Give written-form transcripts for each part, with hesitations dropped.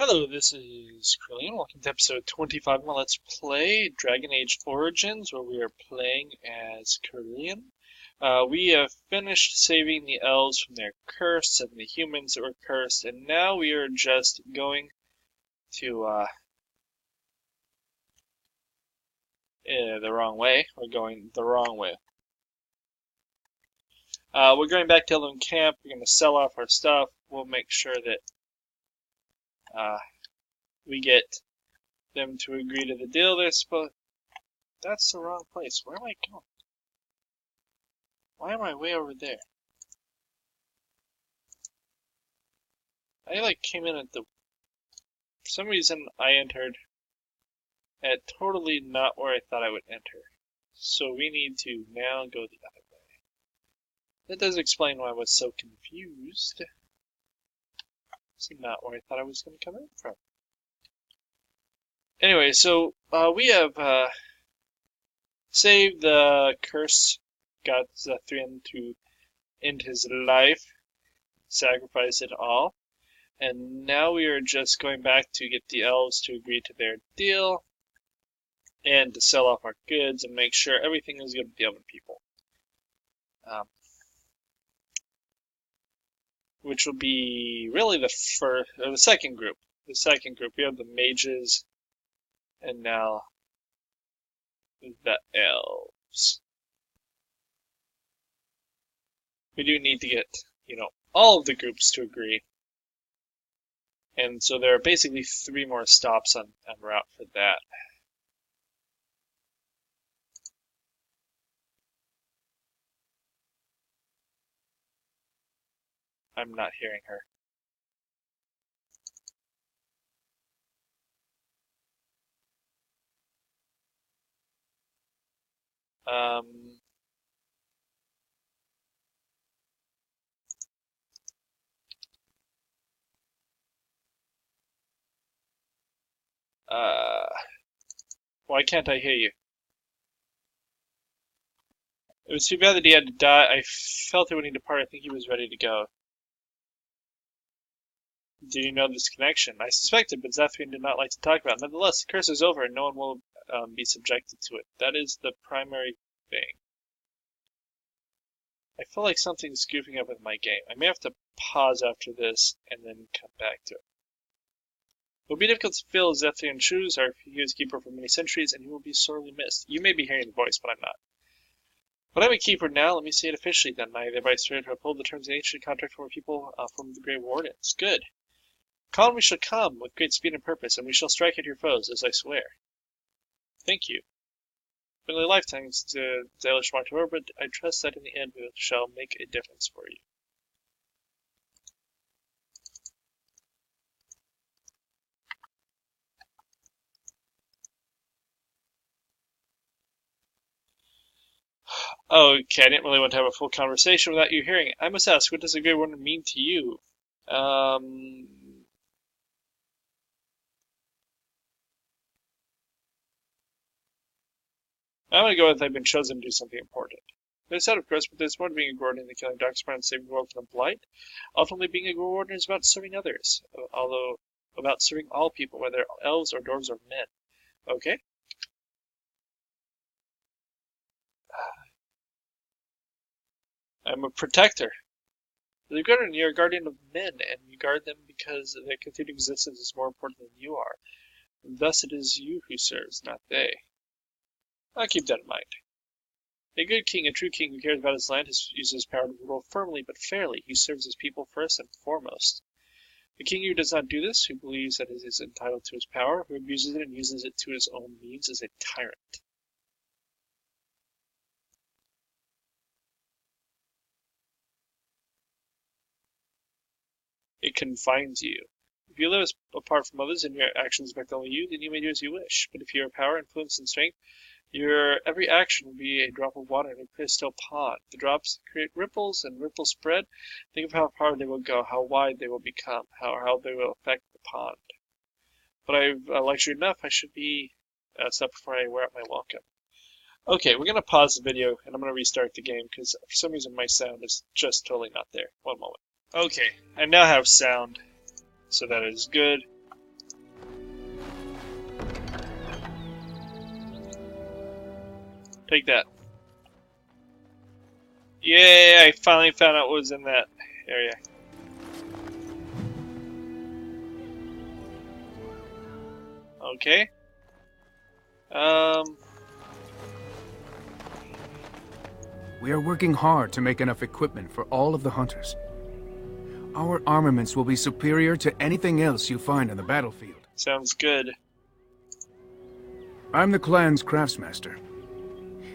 Hello, this is Krillian. Welcome to episode 25 of my Let's Play Dragon Age Origins, where we are playing as Krillian. We have finished saving the elves from their curse and the humans that were cursed, and now we are just going to, the wrong way. We're going the wrong way. We're going back to Elven Camp. We're going to sell off our stuff. We'll make sure that we get them to agree to the deal they're supposed. That's the wrong place. Where am I going? Why am I way over there? I came in at the. For some reason, I entered at totally not where I thought I would enter. So we need to now go the other way. That does explain why I was so confused. It's not where I thought I was going to come in from. Anyway, so we have saved the curse, got Zethrian to end his life, sacrifice it all, and now we are just going back to get the elves to agree to their deal and to sell off our goods and make sure everything is good with the Elven people. Which will be really the second group. The second group, we have the mages, and now the elves. We do need to get, all of the groups to agree. And so there are basically 3 more stops en route for that. I'm not hearing her. Why can't I hear you? It was too bad that he had to die. I felt it when he departed. I think he was ready to go. Do you know this connection? I suspected, but Zethrian did not like to talk about it. Nonetheless, the curse is over and no one will be subjected to it. That is the primary thing. I feel like something's goofing up with my game. I may have to pause after this and then come back to it. It will be difficult to fill Zethrian's shoes. He was keeper for many centuries, and he will be sorely missed. You may be hearing the voice, but I'm not. But I'm a keeper now. Let me say it officially, then. I thereby swear to uphold the terms of the ancient contract for people from the Grey Wardens. Good. Call and we shall come, with great speed and purpose, and we shall strike at your foes, as I swear. Thank you. Been a lifetime to Zalish Martor, but I trust that in the end we shall make a difference for you. Okay, I didn't really want to have a full conversation without you hearing it. I must ask, what does a Grey Warden mean to you? I'm gonna go with I've been chosen to do something important. There's that, of course, but there's more to being a Grey Warden than killing Darkspawn and saving the world from the blight. Ultimately, being a Grey Warden is about serving others, although about serving all people, whether elves or dwarves or men. Okay? I'm a protector. You're a guardian of men, and you guard them because their continued existence is more important than you are. And thus it is you who serves, not they. I'll keep that in mind. A good king, a true king who cares about his land, uses his power to rule firmly but fairly. He serves his people first and foremost. The king who does not do this, who believes that he is entitled to his power, who abuses it and uses it to his own means, is a tyrant. It confines you. If you live apart from others and your actions affect only you, then you may do as you wish. But if you have power, influence, and strength, your every action will be a drop of water in a crystal pond. The drops create ripples, and ripples spread. Think of how far they will go, how wide they will become, how they will affect the pond. But I've lectured enough. I should be stop before I wear out my welcome. Okay, we're going to pause the video, and I'm going to restart the game, because for some reason my sound is just totally not there. One moment. Okay, I now have sound, so that is good. Take that. Yay, I finally found out what was in that area. Okay. We are working hard to make enough equipment for all of the hunters. Our armaments will be superior to anything else you find on the battlefield. Sounds good. I'm the clan's craftsmaster.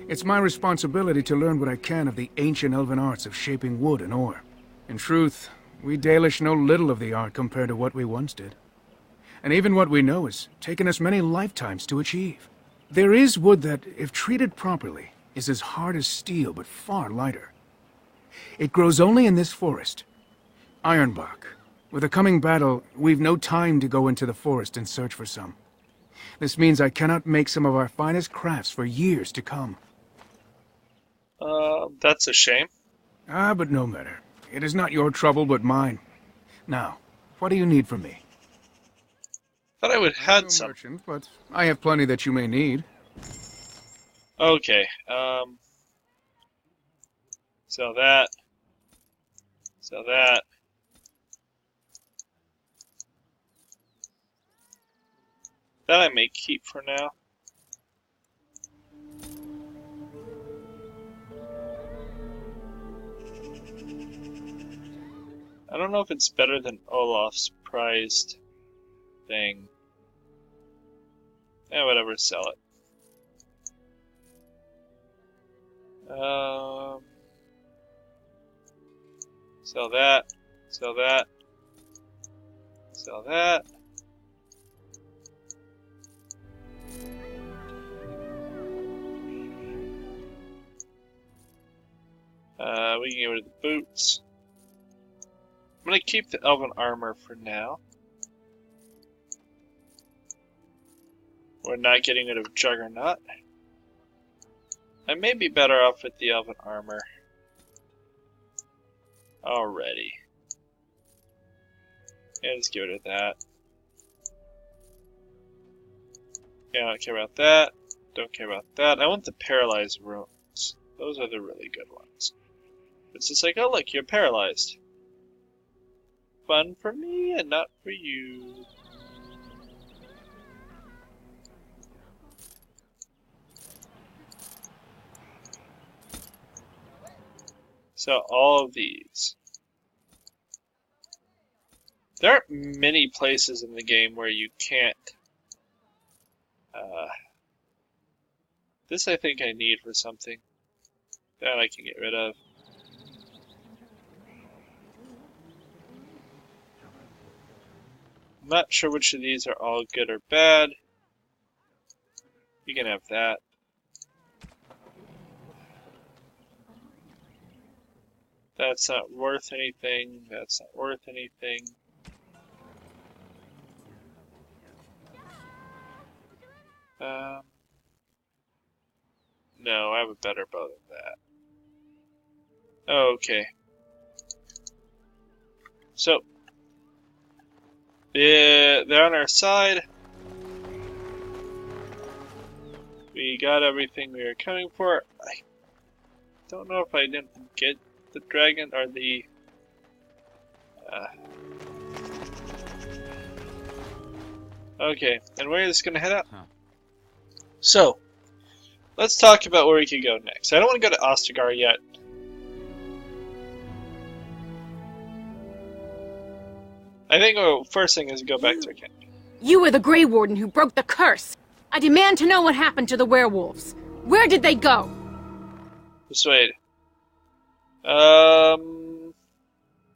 It's my responsibility to learn what I can of the ancient elven arts of shaping wood and ore. In truth, we Dalish know little of the art compared to what we once did. And even what we know has taken us many lifetimes to achieve. There is wood that, if treated properly, is as hard as steel but far lighter. It grows only in this forest. Ironbark. With the coming battle, we've no time to go into the forest and search for some. This means I cannot make some of our finest crafts for years to come. That's a shame. But no matter. It is not your trouble but mine. Now, what do you need from me? Thought I would I'm had no some. merchant, but I have plenty that you may need. Okay, sell that. Sell that. That I may keep for now. I don't know if it's better than Olaf's prized thing. Yeah, whatever, sell it. Sell that. Sell that. Sell that. We can get rid of the boots. I'm gonna keep the elven armor for now. We're not getting rid of Juggernaut. I may be better off with the elven armor. Already. Yeah, let's get rid of that. Yeah, I don't care about that. Don't care about that. I want the paralyzed runes. Those are the really good ones. It's just like, oh look, you're paralyzed. Fun for me and not for you. So all of these. There aren't many places in the game where you can't. This I think I need for something. That I can get rid of. I'm not sure which of these are all good or bad. You can have that. That's not worth anything. That's not worth anything. No, I have a better bow than that. Okay. So, they're on our side. We got everything we were coming for. I don't know if I didn't get the dragon or the... Okay, and where is this gonna head out? So, let's talk about where we could go next. I don't want to go to Ostagar yet. I think the first thing is go back to our camp. You were the Grey Warden who broke the curse. I demand to know what happened to the werewolves. Where did they go? Persuade. No,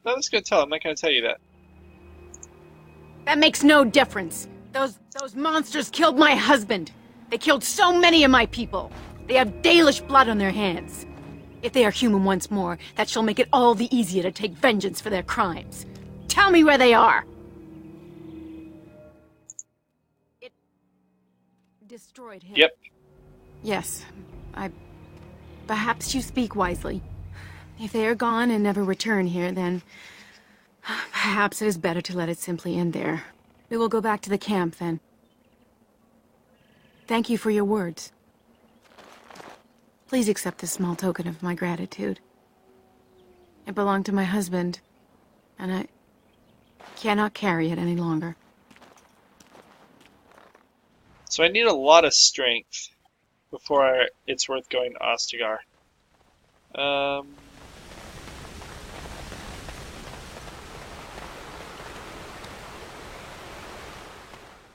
let's go tell. I'm not going to tell you that. That makes no difference. Those monsters killed my husband. They killed so many of my people. They have Dalish blood on their hands. If they are human once more, that shall make it all the easier to take vengeance for their crimes. Tell me where they are. It destroyed him. Yep. Yes, perhaps you speak wisely. If they are gone and never return here, then perhaps it is better to let it simply end there. We will go back to the camp, then. Thank you for your words. Please accept this small token of my gratitude. It belonged to my husband, and I cannot carry it any longer. So I need a lot of strength before it's worth going to Ostagar. How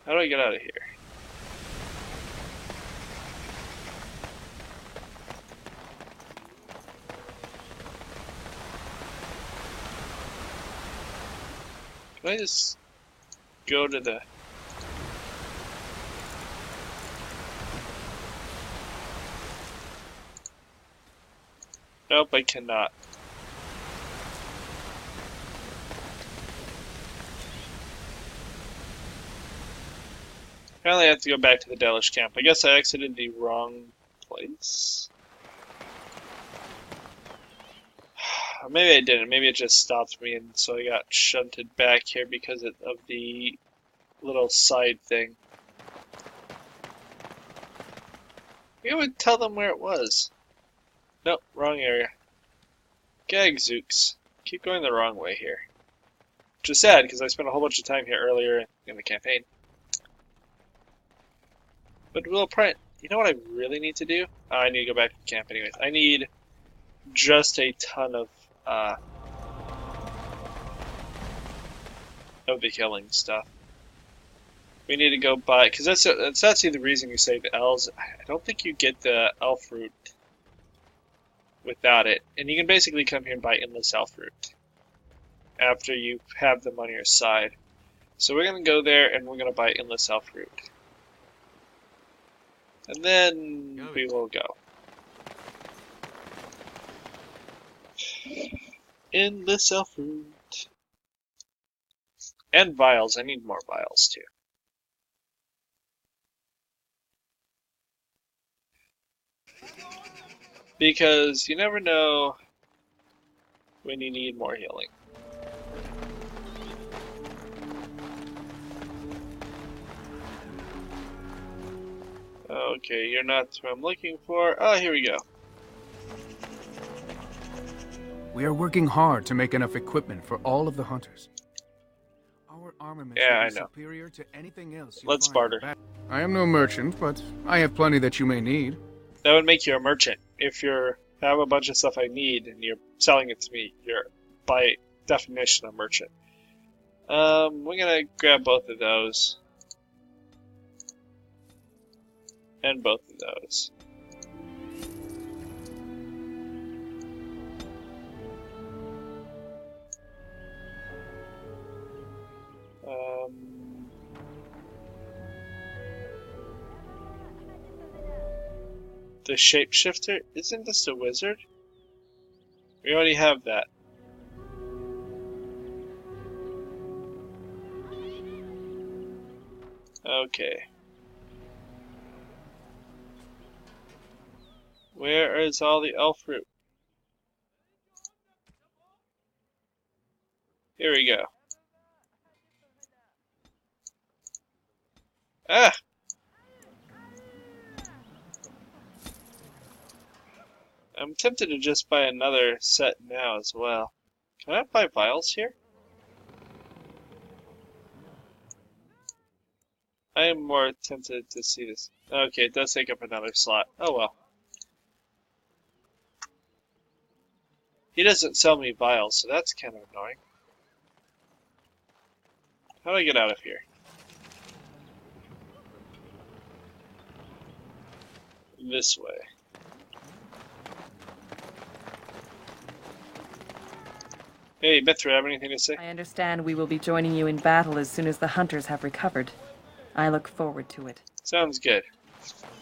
do I get out of here? Can I just go to the... Nope, I cannot. Apparently I have to go back to the Delish camp. I guess I exited the wrong place? Maybe I didn't. Maybe it just stopped me and so I got shunted back here because of the little side thing. Maybe I would tell them where it was. Nope, wrong area. Gagzooks. Keep going the wrong way here. Which is sad, because I spent a whole bunch of time here earlier in the campaign. But we'll probably... You know what I really need to do? Oh, I need to go back to the camp anyways. I need just a ton of the healing stuff. We need to go buy... Because that's actually the reason you save the elves. I don't think you get the elf root without it. And you can basically come here and buy endless elf root after you have them on your side. So we're going to go there and we're going to buy endless elf root. And then we will go. Endless elf root. And vials. I need more vials too. Because you never know when you need more healing. Okay, you're not who I'm looking for. Oh, here we go. We are working hard to make enough equipment for all of the hunters. Our armament is superior to anything else. Let's barter. I am no merchant, but I have plenty that you may need. That would make you a merchant. If you have a bunch of stuff I need and you're selling it to me, you're by definition a merchant. We're gonna grab both of those. And both of those. The shapeshifter? Isn't this a wizard? We already have that. Okay. Where is all the elf fruit? Here we go. Ah! I'm tempted to just buy another set now as well. Can I buy vials here? I am more tempted to see this. Okay, it does take up another slot. Oh well. He doesn't sell me vials, so that's kind of annoying. How do I get out of here? This way. Hey, Mithra, have anything to say? I understand we will be joining you in battle as soon as the hunters have recovered. I look forward to it. Sounds good.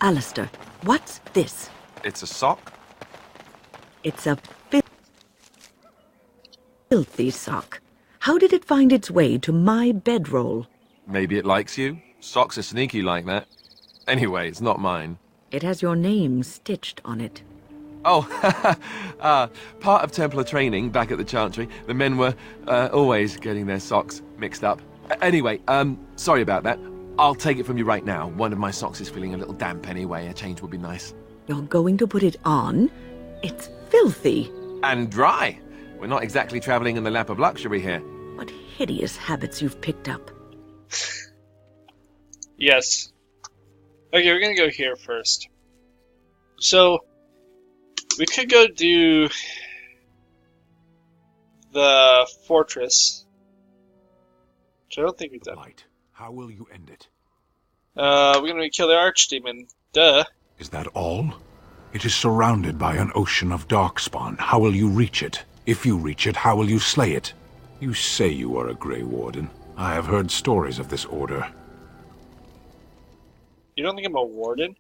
Alistair, what's this? It's a sock? It's a filthy sock. How did it find its way to my bedroll? Maybe it likes you. Socks are sneaky like that. Anyway, it's not mine. It has your name stitched on it. Oh, part of Templar training back at the Chantry. The men were always getting their socks mixed up. Anyway, sorry about that. I'll take it from you right now. One of my socks is feeling a little damp anyway. A change would be nice. You're going to put it on? It's filthy. And dry. We're not exactly traveling in the lap of luxury here. What hideous habits you've picked up. Yes. Okay, we're gonna go here first. So, we could go do the fortress, which I don't think we've done. Light, how will you end it? We're gonna kill the archdemon. Duh. Is that all? It is surrounded by an ocean of darkspawn. How will you reach it? If you reach it, how will you slay it? You say you are a Grey Warden. I have heard stories of this order. You don't think I'm a warden?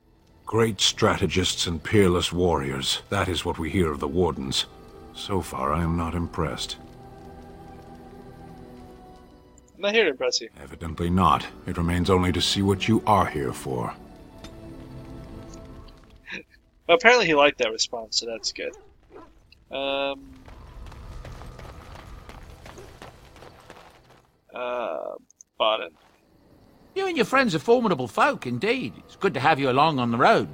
Great strategists and peerless warriors. That is what we hear of the Wardens. So far, I am not impressed. I'm not here to impress you. Evidently not. It remains only to see what you are here for. Well, apparently he liked that response, so that's good. Baden. You and your friends are formidable folk, indeed. It's good to have you along on the road.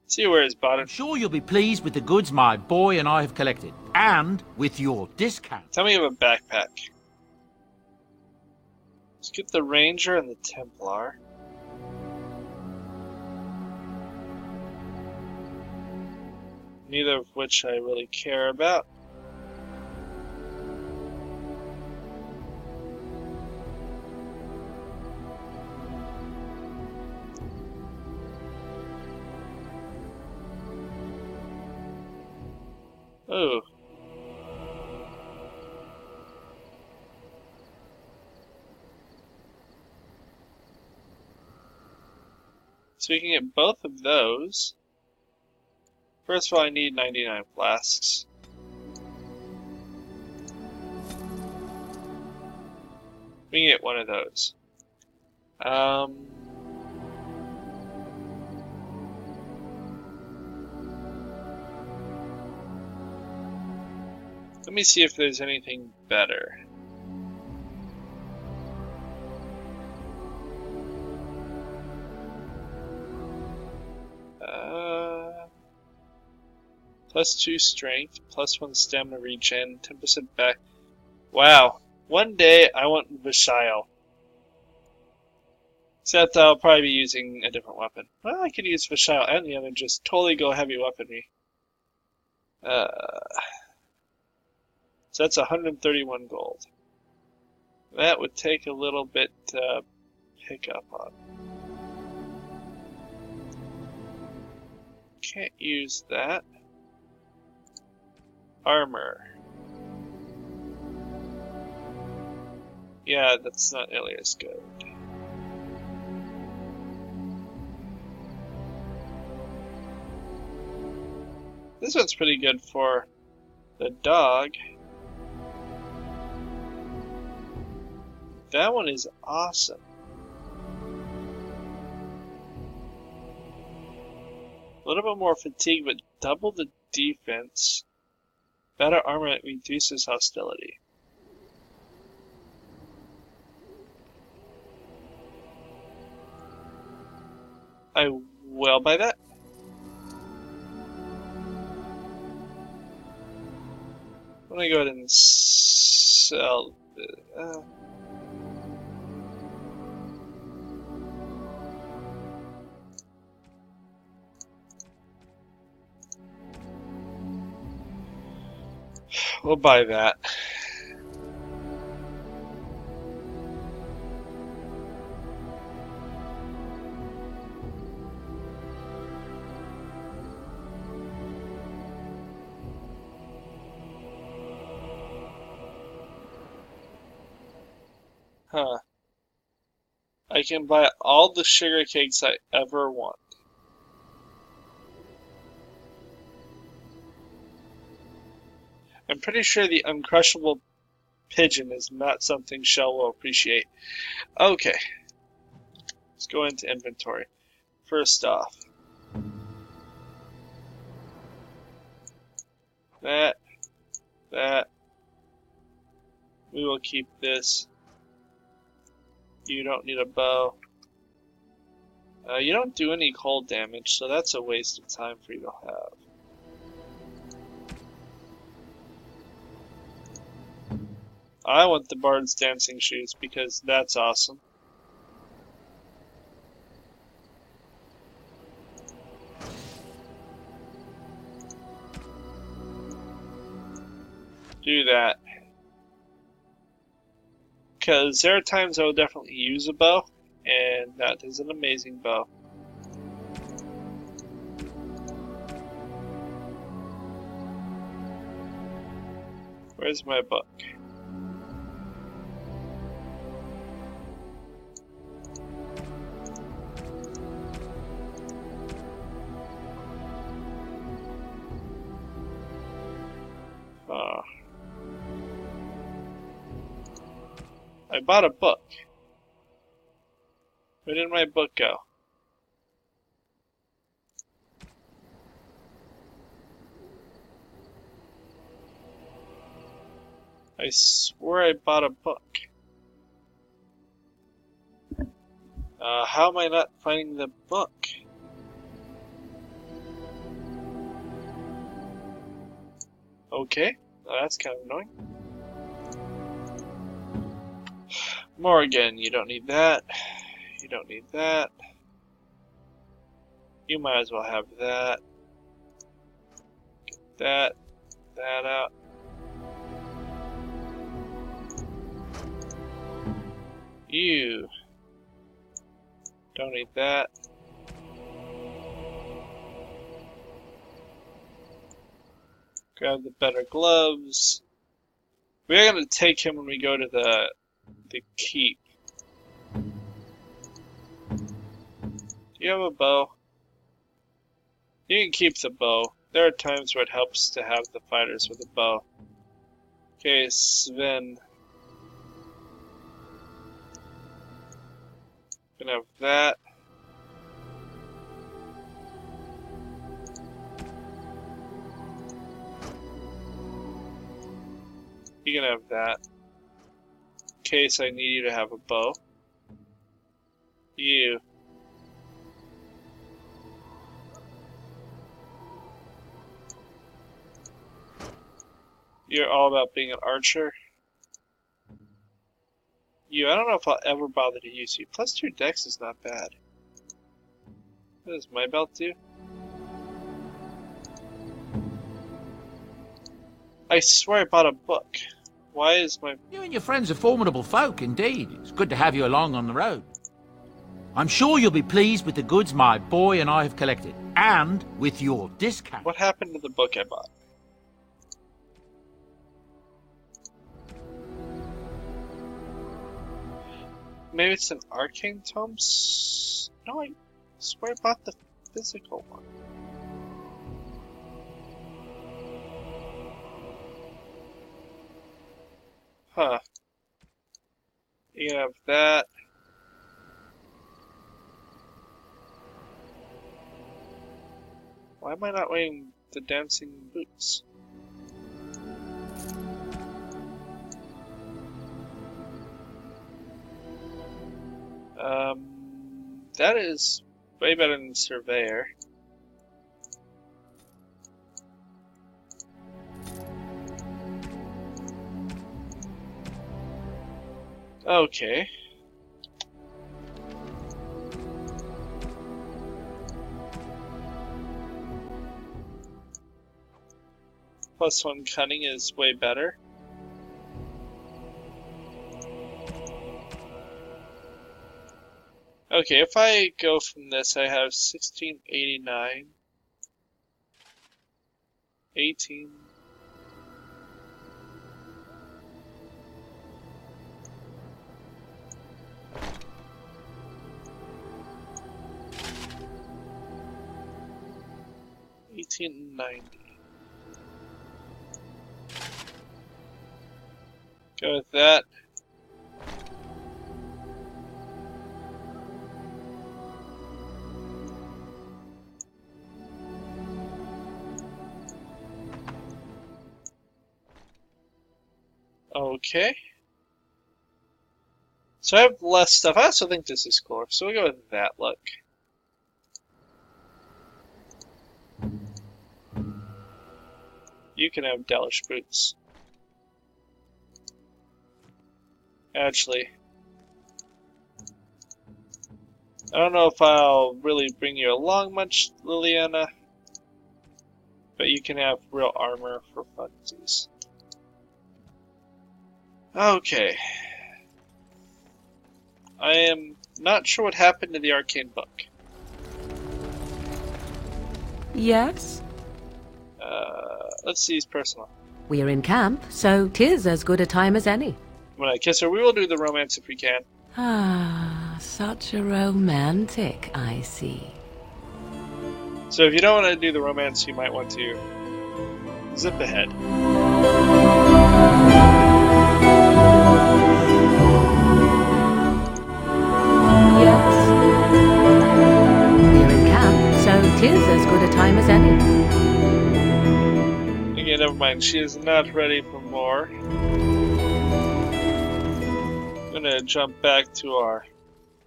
See where is Baden? I'm sure you'll be pleased with the goods my boy and I have collected, and with your discount. Tell me of a backpack. Let's get the Ranger and the Templar. Neither of which I really care about. Oh. So we can get both of those. First of all, I need 99 flasks. We can get one of those. Let me see if there's anything better. +2 strength, +1 stamina regen, 10% back. Wow. One day I want Vishal. Except I'll probably be using a different weapon. Well, I could use Vishal and the other and just totally go heavy weaponry. So that's 131 gold. That would take a little bit to pick up on. Can't use that. Armor. Yeah, that's not nearly as good. This one's pretty good for the dog. That one is awesome. A little bit more fatigue, but double the defense. Better armor reduces hostility. I will buy that. I'm gonna go ahead and sell. We'll buy that. Huh. I can buy all the sugar cakes I ever want. I'm pretty sure the uncrushable pigeon is not something Shell will appreciate. Okay. Let's go into inventory. First off. That. We will keep this. You don't need a bow. You don't do any cold damage, so that's a waste of time for you to have. I want the Bard's Dancing Shoes because that's awesome. Do that. Because there are times I will definitely use a bow, and that is an amazing bow. Where's my book? I bought a book. Where did my book go? I swear I bought a book. How am I not finding the book? Okay, well, that's kind of annoying. Morgan, you don't need that. You don't need that. You might as well have that. Get that out. You don't need that. Grab the better gloves. We're gonna take him when we go to the keep. Do you have a bow? You can keep the bow. There are times where it helps to have the fighters with a bow. Okay, Sven. Gonna have that. You can have that. In case I need you to have a bow. You. You're all about being an archer. You, I don't know if I'll ever bother to use you. Plus 2 dex is not bad. What does my belt do? I swear I bought a book. Why is my... You and your friends are formidable folk, indeed. It's good to have you along on the road. I'm sure you'll be pleased with the goods my boy and I have collected, and with your discount. What happened to the book I bought? Maybe it's an arcane tome? No, I swear I bought the physical one. Huh. You can have that. Why am I not wearing the dancing boots? That is way better than Surveyor. Okay. +1 cunning is way better. Okay, if I go from this, I have 1689, 18. $18.90. Go with that. Okay. So I have less stuff. I also think this is cool, so we'll go with that look. You can have Dalish boots. Actually, I don't know if I'll really bring you along much, Liliana, but you can have real armor for funsies. Okay. I am not sure what happened to the arcane book. Yes? Let's see his personal. We're in camp, so 'tis as good a time as any. When I kiss her, we will do the romance if we can. Ah, such a romantic, I see. So if you don't want to do the romance, you might want to zip ahead. Yes? We're in camp, so 'tis as good a time as any. Okay, never mind. She is not ready for more. I'm gonna jump back to our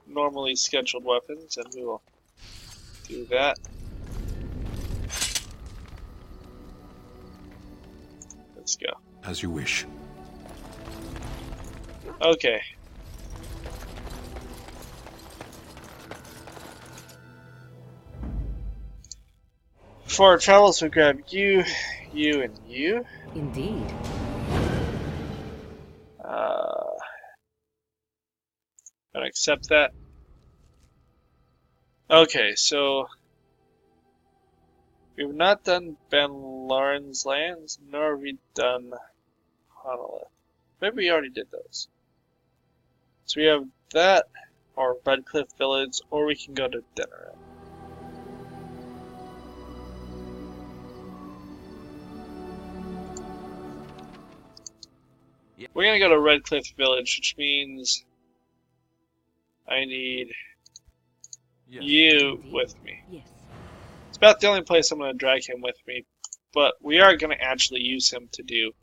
normally scheduled weapons, and we will do that. Let's go. As you wish. Okay. For our travels, we grab you, you, and you. Indeed. Gonna accept that. Okay, so we've not done Ben Lauren's lands, nor have we done Honolith. Maybe we already did those. So we have that, or Redcliffe Village, or we can go to dinner. We're gonna go to Redcliffe Village, which means I need you with me. Yes. It's about the only place I'm gonna drag him with me, but we are gonna actually use him to do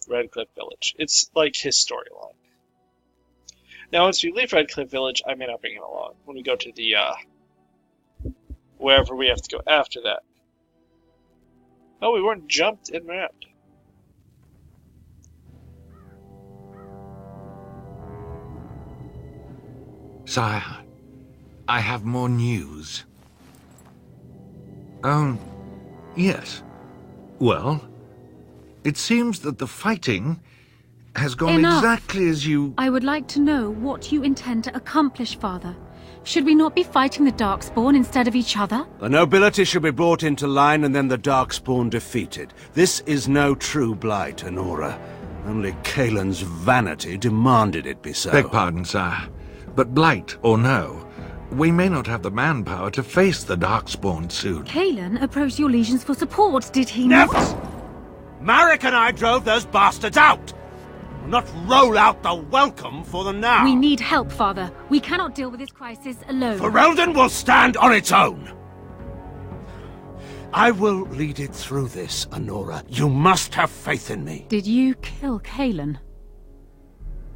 Redcliffe Village. It's like his storyline. Now, once we leave Redcliffe Village, I may not bring him along when we go to the wherever we have to go after that. Oh, we weren't jumped in round. Sire, I have more news. Yes. Well, it seems that the fighting has gone Enough. exactly as you... I would like to know what you intend to accomplish, Father. Should we not be fighting the Darkspawn instead of each other? The nobility should be brought into line and then the Darkspawn defeated. This is no true blight, Honora. Only Kaelin's vanity demanded it be so. Beg pardon, sire. But blight or no, we may not have the manpower to face the Darkspawn soon. Kaelin approached your legions for support, did he not? Never! Marek and I drove those bastards out! We'll not roll out the welcome for them now! We need help, Father. We cannot deal with this crisis alone. Ferelden will stand on its own! I will lead it through this, Honora. You must have faith in me. Did you kill Kaelin?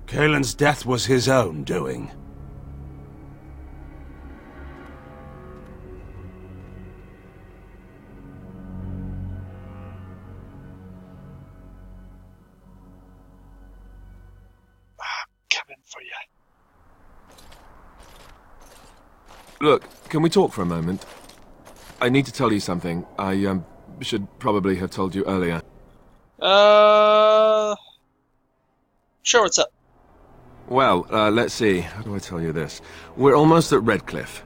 Kaelin's death was his own doing. Coming for you. Look, can we talk for a moment? I need to tell you something. I, should probably have told you earlier. Sure, what's up? Well, let's see. How do I tell you this? We're almost at Redcliffe.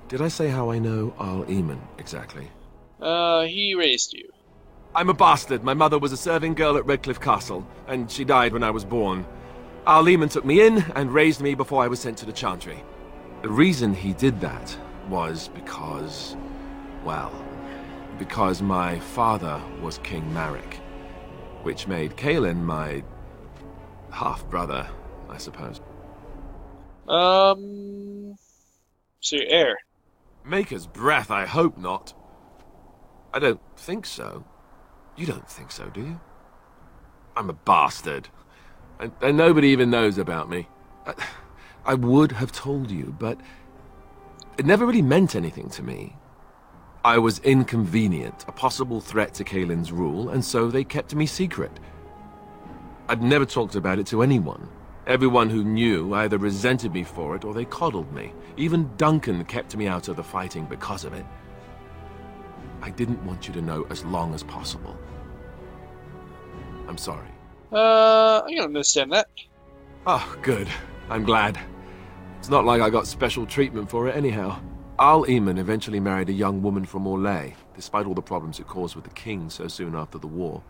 Did I say how I know Arl Eamon, exactly? He raised you. I'm a bastard. My mother was a serving girl at Redcliffe Castle, and she died when I was born. Arl Eamon took me in and raised me before I was sent to the Chantry. The reason he did that was because... well, because my father was King Marek, which made Kaelin my half-brother, I suppose. So your heir? Maker's breath, I hope not. I don't think so. You don't think so, do you? I'm a bastard. And nobody even knows about me. I would have told you, but it never really meant anything to me. I was inconvenient, a possible threat to Kaelin's rule, and so they kept me secret. I'd never talked about it to anyone. Everyone who knew either resented me for it or they coddled me. Even Duncan kept me out of the fighting because of it. I didn't want you to know as long as possible. I'm sorry. I can understand that. Oh, good. I'm glad. It's not like I got special treatment for it anyhow. Al Eamon eventually married a young woman from Orlais, despite all the problems it caused with the king so soon after the war.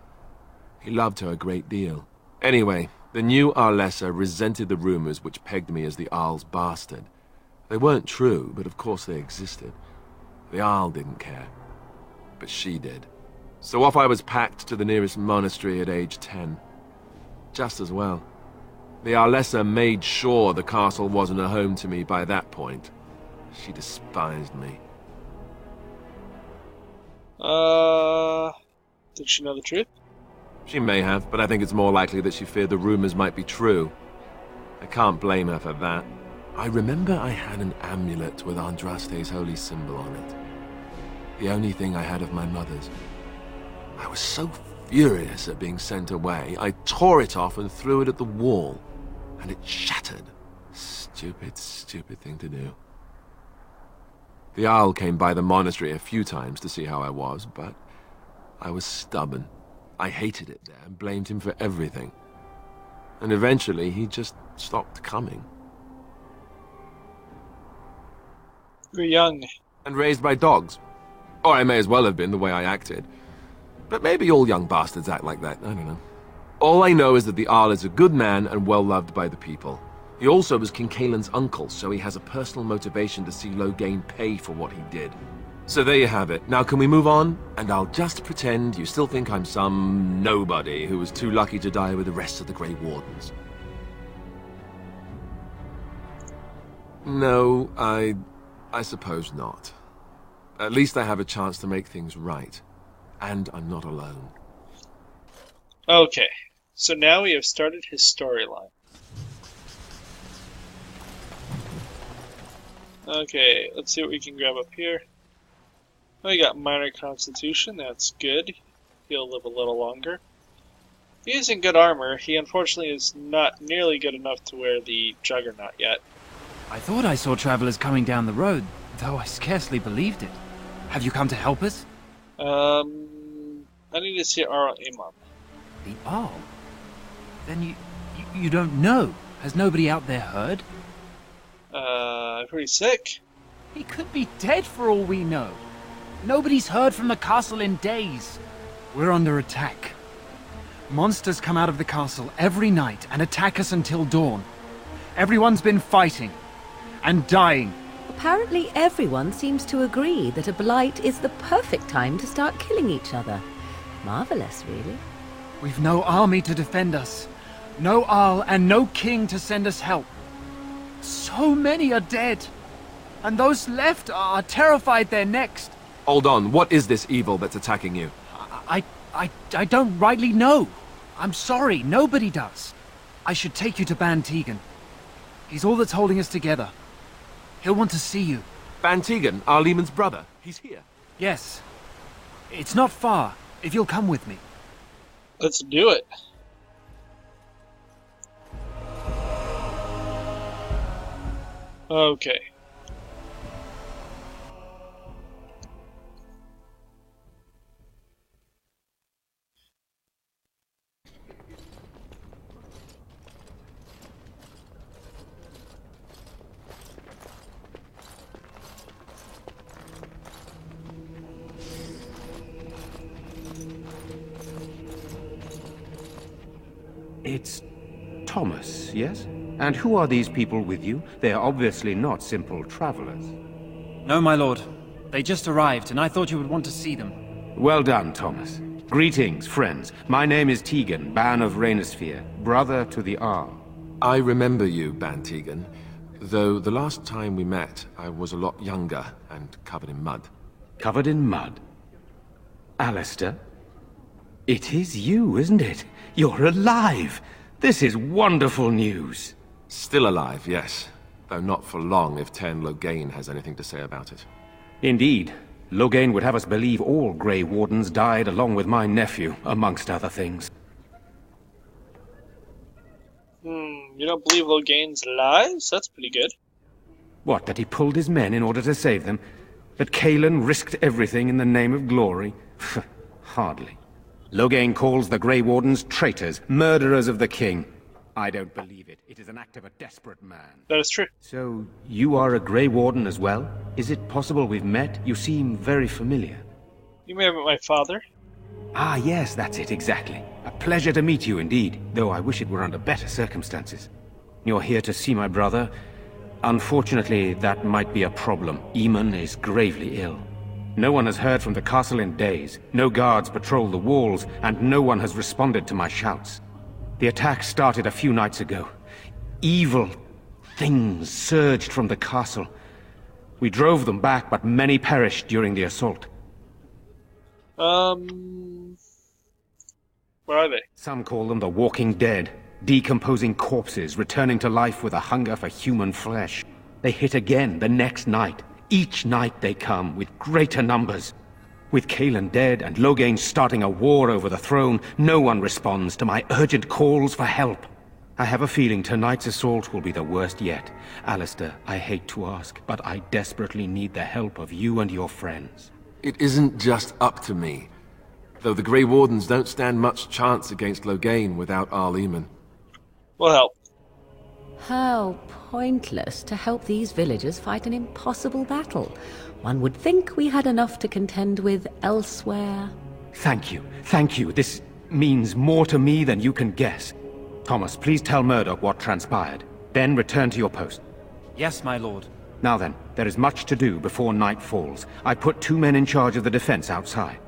He loved her a great deal. Anyway, the new Arlessa resented the rumors which pegged me as the Arl's bastard. They weren't true, but of course they existed. The Arl didn't care, but she did. So off I was packed to the nearest monastery at age 10. Just as well. The Arlessa made sure the castle wasn't a home to me by that point. She despised me. Did she know the truth? She may have, but I think it's more likely that she feared the rumors might be true. I can't blame her for that. I remember I had an amulet with Andraste's holy symbol on it. The only thing I had of my mother's. I was so furious at being sent away, I tore it off and threw it at the wall, and it shattered. Stupid, stupid thing to do. The Arl came by the monastery a few times to see how I was, but I was stubborn. I hated it there and blamed him for everything. And eventually he just stopped coming. You were young. And raised by dogs. Or I may as well have been the way I acted. But maybe all young bastards act like that, I don't know. All I know is that the Arl is a good man and well-loved by the people. He also was King Kaelin's uncle, so he has a personal motivation to see Loghain pay for what he did. So there you have it. Now can we move on? And I'll just pretend you still think I'm some nobody who was too lucky to die with the rest of the Grey Wardens. No, I suppose not. At least I have a chance to make things right. And I'm not alone. Okay, so now we have started his storyline. Okay, let's see what we can grab up here. We got minor constitution, that's good. He'll live a little longer. He's in good armor. He unfortunately is not nearly good enough to wear the Juggernaut yet. I thought I saw travelers coming down the road, though I scarcely believed it. Have you come to help us? I need to see Arl Imam. The Arl? Then you don't know. Has nobody out there heard? Pretty sick. He could be dead for all we know. Nobody's heard from the castle in days. We're under attack. Monsters come out of the castle every night and attack us until dawn. Everyone's been fighting and dying. Apparently everyone seems to agree that a blight is the perfect time to start killing each other. Marvelous, really. We've no army to defend us. No Arl and no king to send us help. So many are dead. And those left are terrified they're next. Hold on, what is this evil that's attacking you? I don't rightly know. I'm sorry, nobody does. I should take you to Ban Tegan. He's all that's holding us together. He'll want to see you. Ban Tegan, Arl Eamon's brother. He's here. Yes. It's not far, if you'll come with me. Let's do it. Okay. It's Thomas, yes? And who are these people with you? They are obviously not simple travelers. No, my lord. They just arrived, and I thought you would want to see them. Well done, Thomas. Greetings, friends. My name is Tegan, Ban of Rainisfere, brother to the Arl. I remember you, Ban Tegan, though the last time we met, I was a lot younger and covered in mud. Covered in mud? Alistair? It is you, isn't it? You're alive! This is wonderful news! Still alive, yes. Though not for long if Loghain has anything to say about it. Indeed. Loghain would have us believe all Grey Wardens died along with my nephew, amongst other things. You don't believe Loghain's lies? That's pretty good. What, that he pulled his men in order to save them? That Cailan risked everything in the name of glory? Hardly. Loghain calls the Grey Wardens traitors, murderers of the king. I don't believe it. It is an act of a desperate man. That is true. So, you are a Grey Warden as well? Is it possible we've met? You seem very familiar. You may have met my father. Ah, yes, that's it, exactly. A pleasure to meet you indeed, though I wish it were under better circumstances. You're here to see my brother. Unfortunately, that might be a problem. Eamon is gravely ill. No one has heard from the castle in days. No guards patrol the walls, and no one has responded to my shouts. The attack started a few nights ago. Evil things surged from the castle. We drove them back, but many perished during the assault. Where are they? Some call them the Walking Dead. Decomposing corpses, returning to life with a hunger for human flesh. They hit again the next night. Each night they come, with greater numbers. With Cailan dead and Loghain starting a war over the throne, no one responds to my urgent calls for help. I have a feeling tonight's assault will be the worst yet. Alistair, I hate to ask, but I desperately need the help of you and your friends. It isn't just up to me. Though the Grey Wardens don't stand much chance against Loghain without Eamon. We'll help. How pointless to help these villagers fight an impossible battle. One would think we had enough to contend with elsewhere. Thank you. Thank you. This means more to me than you can guess. Thomas, please tell Murdoch what transpired. Then return to your post. Yes, my lord. Now then, there is much to do before night falls. I put 2 men in charge of the defense outside.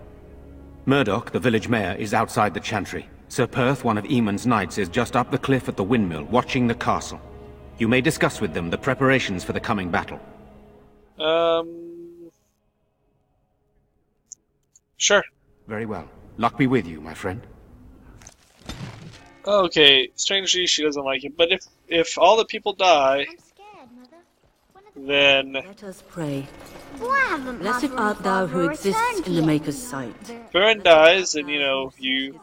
Murdoch, the village mayor, is outside the chantry. Sir Perth, one of Eamon's knights, is just up the cliff at the windmill, watching the castle. You may discuss with them the preparations for the coming battle. Sure. Very well. Luck be with you, my friend. Okay, strangely she doesn't like it, but if all the people die, then... Let us pray. Blessed art thou who exists in the Maker's sight. If everyone dies, then, you know, you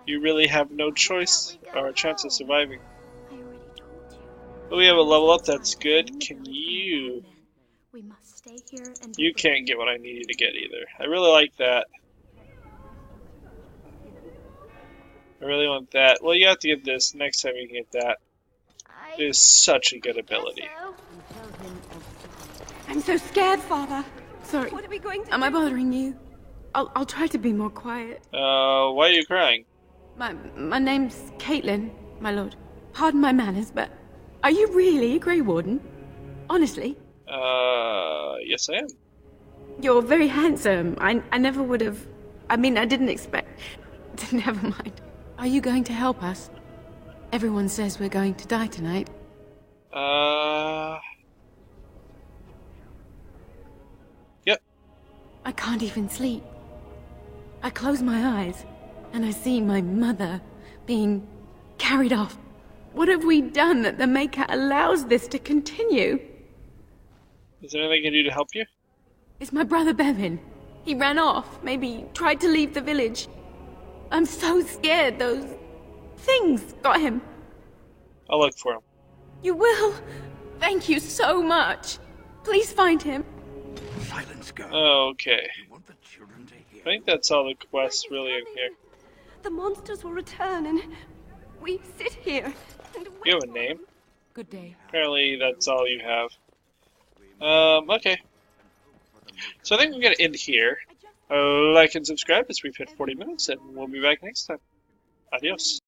really have no choice or a chance of surviving. But we have a level up, that's good. Can you... You can't get what I need you to get either. I really like that. I really want that. Well, you have to get this. Next time you can get that. It is such a good ability. I'm so scared, Father. Sorry. What are we going to Am I bothering you? I'll try to be more quiet. Why are you crying? My name's Caitlin, my lord. Pardon my manners, but are you really a Grey Warden? Honestly? Yes I am. You're very handsome. I never would have... I mean, I didn't expect... Never mind. Are you going to help us? Everyone says we're going to die tonight. Yep. I can't even sleep. I close my eyes, and I see my mother being carried off. What have we done that the Maker allows this to continue? Is there anything I can do to help you? It's my brother Bevan. He ran off, maybe tried to leave the village. I'm so scared those things got him. I'll look for him. You will? Thank you so much. Please find him. Silence, girl. Okay. I think that's all the quests really in here. The monsters will return and we sit here and wait. You have a name? Good day. Apparently that's all you have. Okay. So I think we're gonna end here. Like and subscribe as we've hit 40 minutes, and we'll be back next time. Adios.